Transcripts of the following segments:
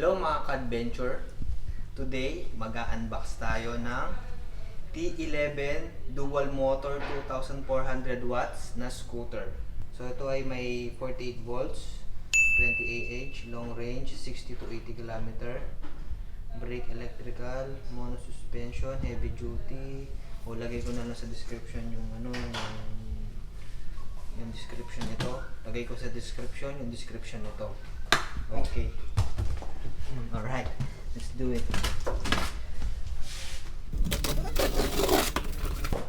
Hello mga ka-adventure. Today, mag-unbox tayo ng T11 dual motor 2,400 watts na scooter. So ito ay may 48 volts, 20 Ah, long range, 60 to 80 km, brake electrical, mono suspension, heavy duty. O lagay ko na lang sa description yung yung description nito. Lagay ko sa description yung description nito. Okay. Alright, let's do it.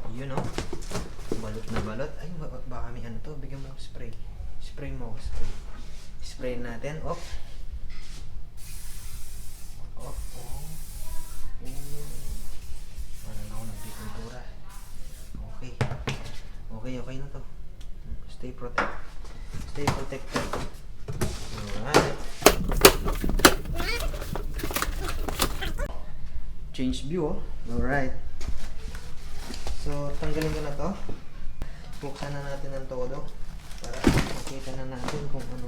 You know, balot na balot. Ay, baka may ano to. Bigyan mo ako spray. Spray mo ako, spray. Spray natin. Oh. Oh, oh. Wala na ako nagpipintura. Okay. Okay na to. Stay protected. Alright. Change view, oh. Alright. So, tanggalin ko na to. Buksan na natin ang todo para makita na natin kung ano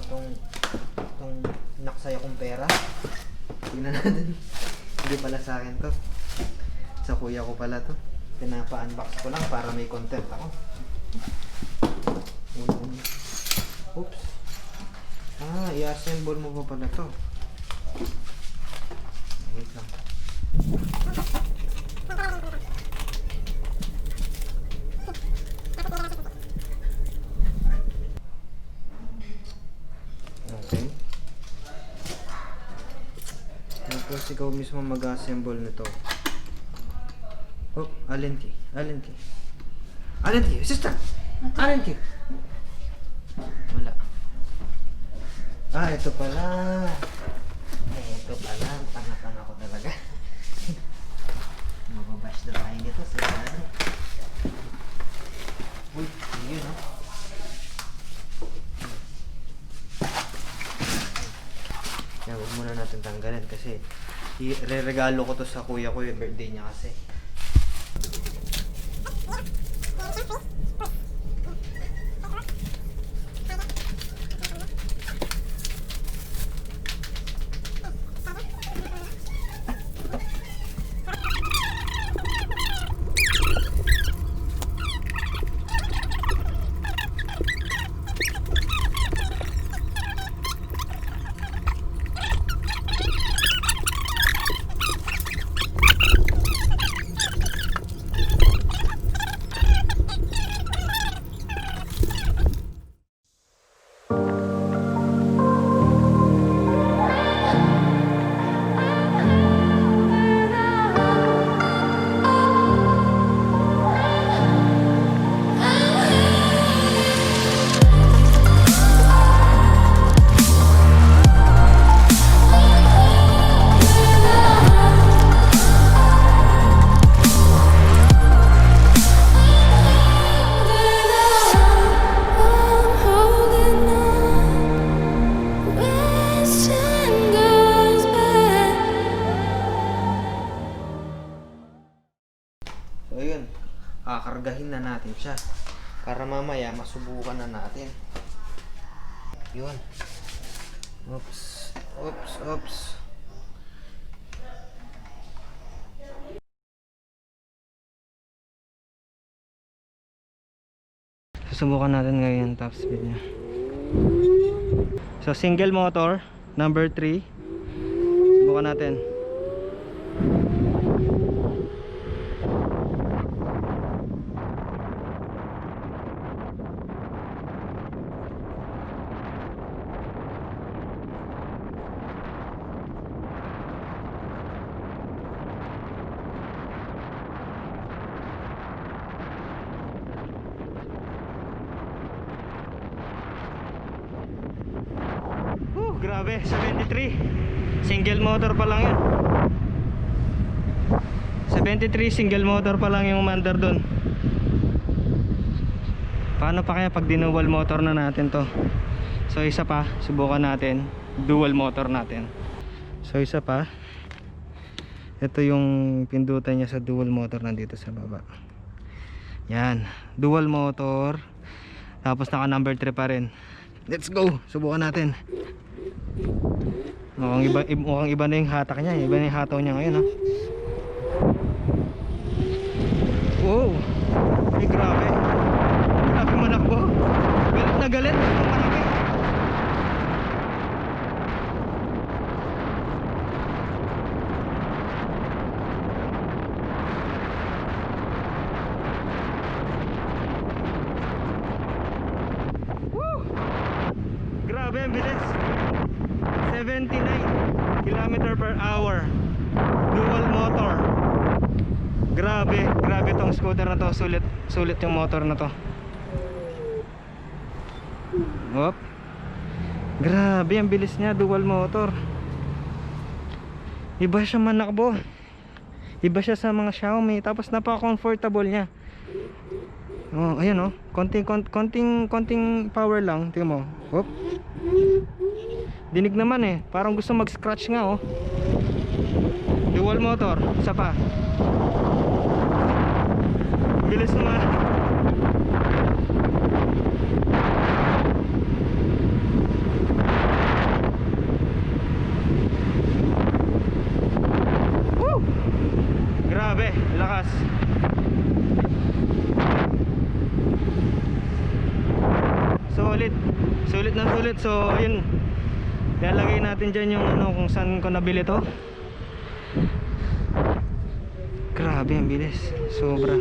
tong naksaya kong pera. Tingnan natin. Hindi pala sa akin to. Sa kuya ko pala to. Pinapa-unbox ko lang para may content ako. Oops. I-assemble mo pa pala to. Wait lang. Okay. Tapos ikaw mismo mag-assemble nito. Oh, alin key, sister! Alin key! Wala. Ito pala. Tanga-tanga ko talaga. Mababash na tayo nito sa ano. Uy, yun oh. Kaya huwag muna natin tanggalin kasi re-regalo ko to sa kuya ko yung birthday niya kasi. So ayun, kakargahin na natin siya para mamaya masubukan na natin. Yun. Oops. Susubukan natin ngayon top speed niya. So single motor, number 3. Subukan natin. Grabe, 73. Single motor pa lang yun. 73 single motor pa lang yung mandar dun. Paano pa kaya pag dinual motor na natin to? So isa pa, subukan natin dual motor natin. So isa pa. Ito yung pindutan niya sa dual motor nandito sa baba. Yan, dual motor. Tapos naka number 3 pa rin. Let's go, subukan natin. Mukhang iba na yung hatak niya. Iba na yung hataw niya ngayon, ha. Wow. Ay, grabe. Grabe manakbo. Galit na galit. Malaki. Woo! Grabe ang bilis. 79 kilometer per hour. Dual motor. Grabe tong scooter na to. Sulit yung motor na to. Hop. Grabe ang bilis niya, dual motor. Iba siya manakbo. Iba siya sa mga Xiaomi, tapos napaka-comfortable niya. Oh, ayan oh. Konting power lang, tingnan mo. Hop. Dinig naman eh, parang gusto mag-scratch nga oh. Dual motor, isa pa. Bilis naman. Woo! Grabe, lakas. Sulit na sulit. So ayun, lalagay natin dyan yung ano, kung saan ko nabili to. Grabe ang bilis, sobra.